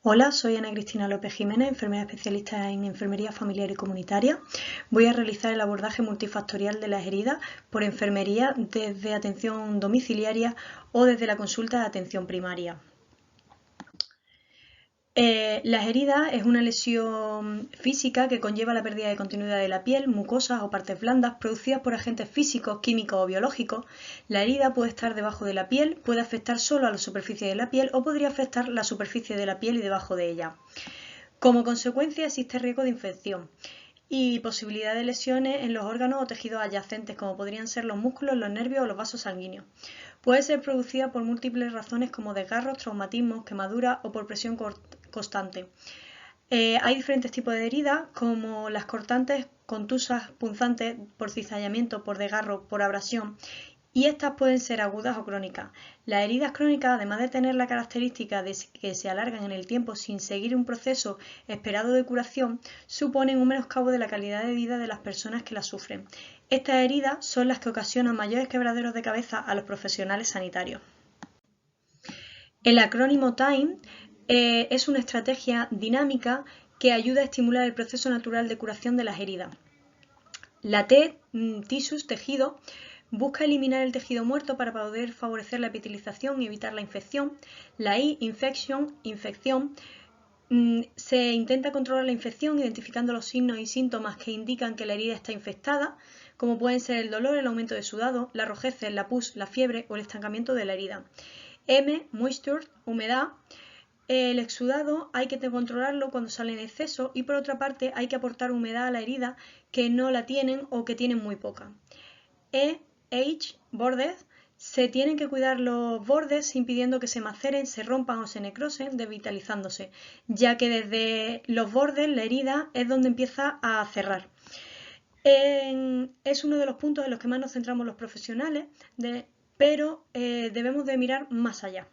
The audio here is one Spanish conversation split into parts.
Hola, soy Ana Cristina López Jiménez, enfermera especialista en enfermería familiar y comunitaria. Voy a realizar el abordaje multifactorial de las heridas por enfermería desde atención domiciliaria o desde la consulta de atención primaria. Las heridas es una lesión física que conlleva la pérdida de continuidad de la piel, mucosas o partes blandas producidas por agentes físicos, químicos o biológicos. La herida puede estar debajo de la piel, puede afectar solo a la superficie de la piel o podría afectar la superficie de la piel y debajo de ella. Como consecuencia existe riesgo de infección y posibilidad de lesiones en los órganos o tejidos adyacentes, como podrían ser los músculos, los nervios o los vasos sanguíneos. Puede ser producida por múltiples razones como desgarros, traumatismos, quemaduras o por presión constante. Hay diferentes tipos de heridas, como las cortantes, contusas, punzantes, por cizallamiento, por desgarro, por abrasión, y estas pueden ser agudas o crónicas. Las heridas crónicas, además de tener la característica de que se alargan en el tiempo sin seguir un proceso esperado de curación, suponen un menoscabo de la calidad de vida de las personas que las sufren. Estas heridas son las que ocasionan mayores quebraderos de cabeza a los profesionales sanitarios. El acrónimo TIME es una estrategia dinámica que ayuda a estimular el proceso natural de curación de las heridas. La T, tissus, tejido, busca eliminar el tejido muerto para poder favorecer la epitelización y evitar la infección. La I, infection, infección, se intenta controlar la infección identificando los signos y síntomas que indican que la herida está infectada, como pueden ser el dolor, el aumento de sudado, la rojez, la pus, la fiebre o el estancamiento de la herida. M, moisture, humedad. El exudado hay que controlarlo cuando sale en exceso y por otra parte hay que aportar humedad a la herida que no la tienen o que tienen muy poca. H, bordes. Se tienen que cuidar los bordes impidiendo que se maceren, se rompan o se necrosen, desvitalizándose, ya que desde los bordes la herida es donde empieza a cerrar. Es uno de los puntos en los que más nos centramos los profesionales, pero debemos de mirar más allá.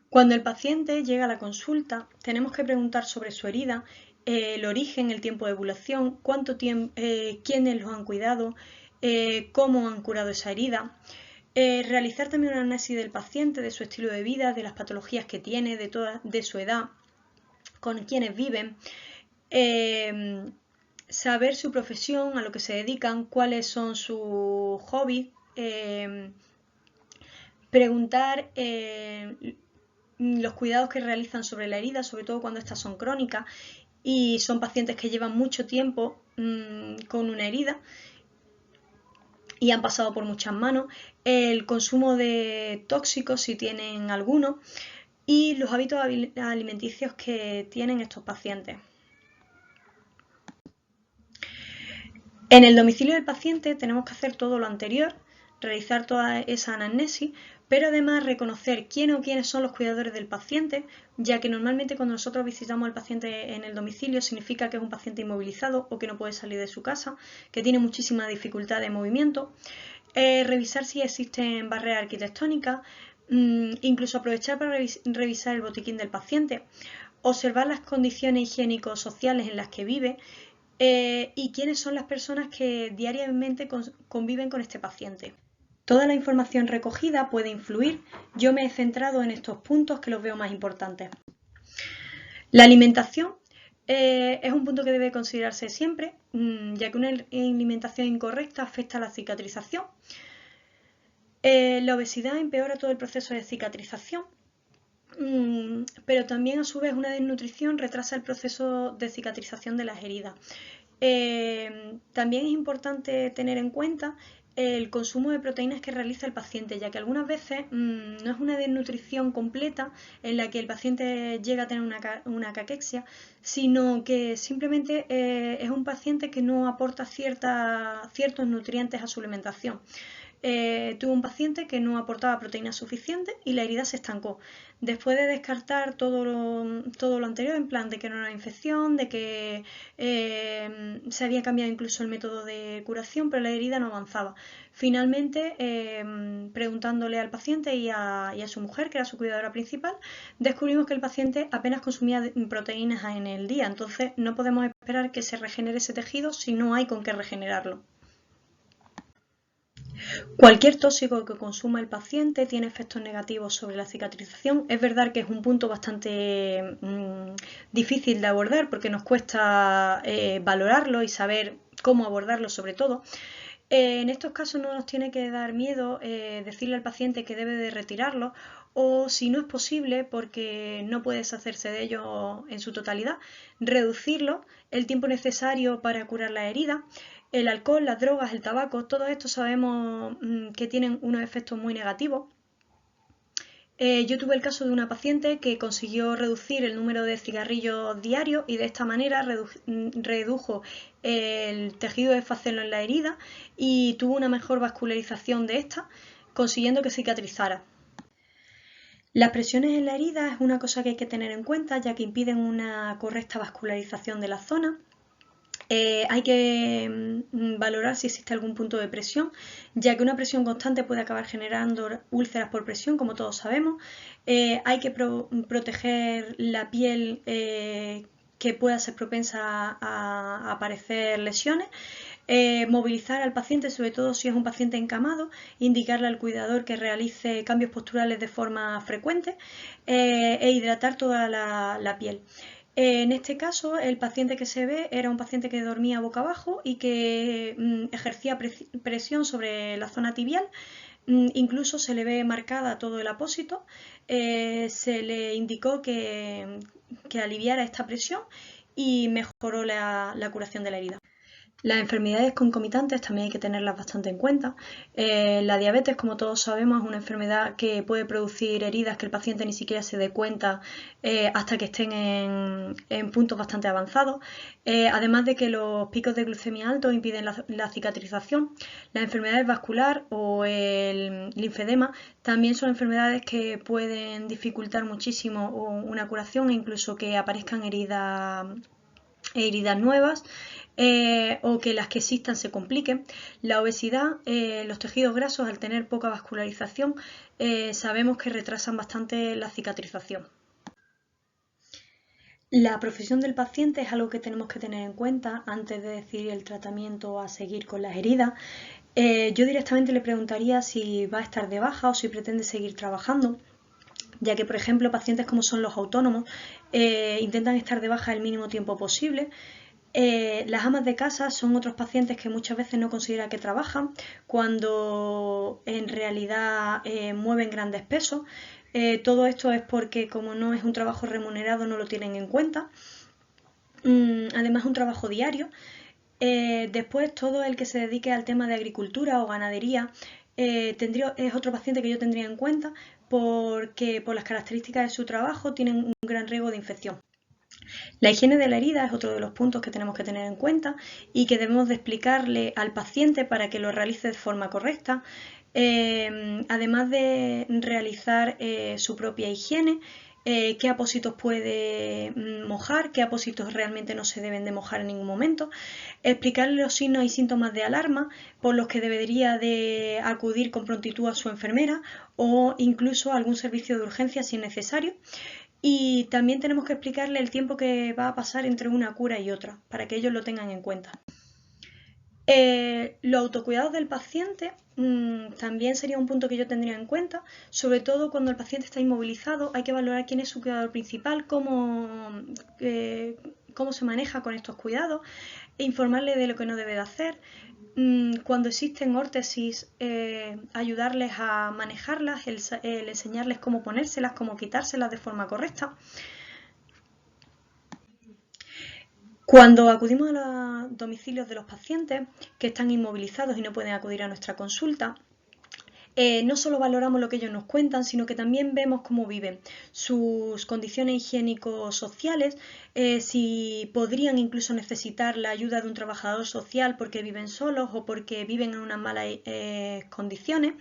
Cuando el paciente llega a la consulta, tenemos que preguntar sobre su herida, el origen, el tiempo de evolución, cuánto tiempo, quiénes los han cuidado, cómo han curado esa herida. Realizar también un análisis del paciente, de su estilo de vida, de las patologías que tiene, de su edad, con quiénes viven. Saber su profesión, a lo que se dedican, cuáles son sus hobbies. Preguntar los cuidados que realizan sobre la herida, sobre todo cuando estas son crónicas y son pacientes que llevan mucho tiempo con una herida y han pasado por muchas manos, el consumo de tóxicos si tienen alguno y los hábitos alimenticios que tienen estos pacientes. En el domicilio del paciente tenemos que hacer todo lo anterior, realizar toda esa anamnesis, pero además reconocer quién o quiénes son los cuidadores del paciente, ya que normalmente cuando nosotros visitamos al paciente en el domicilio significa que es un paciente inmovilizado o que no puede salir de su casa, que tiene muchísima dificultad de movimiento. Revisar si existen barreras arquitectónicas, incluso aprovechar para revisar el botiquín del paciente, observar las condiciones higiénico-sociales en las que vive y quiénes son las personas que diariamente conviven con este paciente. Toda la información recogida puede influir. Yo me he centrado en estos puntos que los veo más importantes. La alimentación es un punto que debe considerarse siempre, ya que una alimentación incorrecta afecta a la cicatrización. La obesidad empeora todo el proceso de cicatrización, pero también a su vez una desnutrición retrasa el proceso de cicatrización de las heridas. También es importante tener en cuenta el consumo de proteínas que realiza el paciente, ya que algunas veces no es una desnutrición completa en la que el paciente llega a tener una caquexia, sino que simplemente es un paciente que no aporta ciertos nutrientes a su alimentación. Tuve un paciente que no aportaba proteínas suficientes y la herida se estancó. Después de descartar todo lo anterior, en plan de que no era una infección, de que se había cambiado incluso el método de curación, pero la herida no avanzaba. Finalmente, preguntándole al paciente y a su mujer, que era su cuidadora principal, descubrimos que el paciente apenas consumía proteínas en el día. Entonces, no podemos esperar que se regenere ese tejido si no hay con qué regenerarlo. Cualquier tóxico que consuma el paciente tiene efectos negativos sobre la cicatrización. Es verdad que es un punto bastante difícil de abordar porque nos cuesta valorarlo y saber cómo abordarlo sobre todo. En estos casos no nos tiene que dar miedo decirle al paciente que debe de retirarlo o si no es posible porque no puede deshacerse de ello en su totalidad, reducirlo el tiempo necesario para curar la herida. El alcohol, las drogas, el tabaco, todo esto sabemos que tienen unos efectos muy negativos. Yo tuve el caso de una paciente que consiguió reducir el número de cigarrillos diarios y de esta manera redujo el tejido de facelo en la herida y tuvo una mejor vascularización de esta, consiguiendo que cicatrizara. Las presiones en la herida es una cosa que hay que tener en cuenta ya que impiden una correcta vascularización de la zona. Hay que valorar si existe algún punto de presión, ya que una presión constante puede acabar generando úlceras por presión, como todos sabemos. Hay que proteger la piel que pueda ser propensa a aparecer lesiones. Movilizar al paciente, sobre todo si es un paciente encamado, indicarle al cuidador que realice cambios posturales de forma frecuente e hidratar toda la piel. En este caso, el paciente que se ve era un paciente que dormía boca abajo y que ejercía presión sobre la zona tibial. Incluso se le ve marcada todo el apósito. Se le indicó que aliviara esta presión y mejoró la curación de la herida. Las enfermedades concomitantes también hay que tenerlas bastante en cuenta. La diabetes, como todos sabemos, es una enfermedad que puede producir heridas que el paciente ni siquiera se dé cuenta hasta que estén en puntos bastante avanzados. Además de que los picos de glucemia altos impiden la cicatrización. La enfermedad vascular o el linfedema también son enfermedades que pueden dificultar muchísimo una curación e incluso que aparezcan heridas nuevas. O que las que existan se compliquen. La obesidad, los tejidos grasos al tener poca vascularización sabemos que retrasan bastante la cicatrización. La profesión del paciente es algo que tenemos que tener en cuenta antes de decidir el tratamiento a seguir con las heridas. Yo directamente le preguntaría si va a estar de baja o si pretende seguir trabajando, ya que por ejemplo pacientes como son los autónomos intentan estar de baja el mínimo tiempo posible. Las amas de casa son otros pacientes que muchas veces no consideran que trabajan cuando en realidad mueven grandes pesos. Todo esto es porque como no es un trabajo remunerado no lo tienen en cuenta. Además es un trabajo diario. Después todo el que se dedique al tema de agricultura o ganadería es otro paciente que yo tendría en cuenta porque por las características de su trabajo tienen un gran riesgo de infección. La higiene de la herida es otro de los puntos que tenemos que tener en cuenta y que debemos de explicarle al paciente para que lo realice de forma correcta. Además de realizar su propia higiene, qué apósitos puede mojar, qué apósitos realmente no se deben de mojar en ningún momento, explicarle los signos y síntomas de alarma por los que debería de acudir con prontitud a su enfermera o incluso a algún servicio de urgencia si es necesario. Y también tenemos que explicarle el tiempo que va a pasar entre una cura y otra, para que ellos lo tengan en cuenta. Los autocuidados del paciente también sería un punto que yo tendría en cuenta, sobre todo cuando el paciente está inmovilizado, hay que valorar quién es su cuidador principal, cómo se maneja con estos cuidados, e informarle de lo que no debe de hacer. Cuando existen órtesis, ayudarles a manejarlas, el enseñarles cómo ponérselas, cómo quitárselas de forma correcta. Cuando acudimos a los domicilios de los pacientes que están inmovilizados y no pueden acudir a nuestra consulta, no solo valoramos lo que ellos nos cuentan, sino que también vemos cómo viven, sus condiciones higiénico-sociales, si podrían incluso necesitar la ayuda de un trabajador social porque viven solos o porque viven en unas malas condiciones.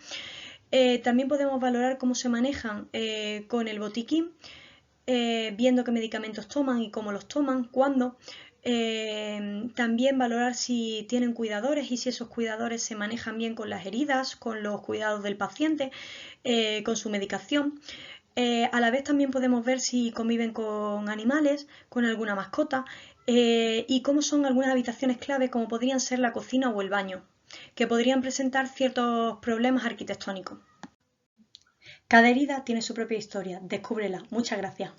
También podemos valorar cómo se manejan con el botiquín, viendo qué medicamentos toman y cómo los toman, cuándo. También valorar si tienen cuidadores y si esos cuidadores se manejan bien con las heridas, con los cuidados del paciente, con su medicación. A la vez también podemos ver si conviven con animales, con alguna mascota y cómo son algunas habitaciones clave como podrían ser la cocina o el baño. que podrían presentar ciertos problemas arquitectónicos. Cada herida tiene su propia historia, descúbrela. Muchas gracias.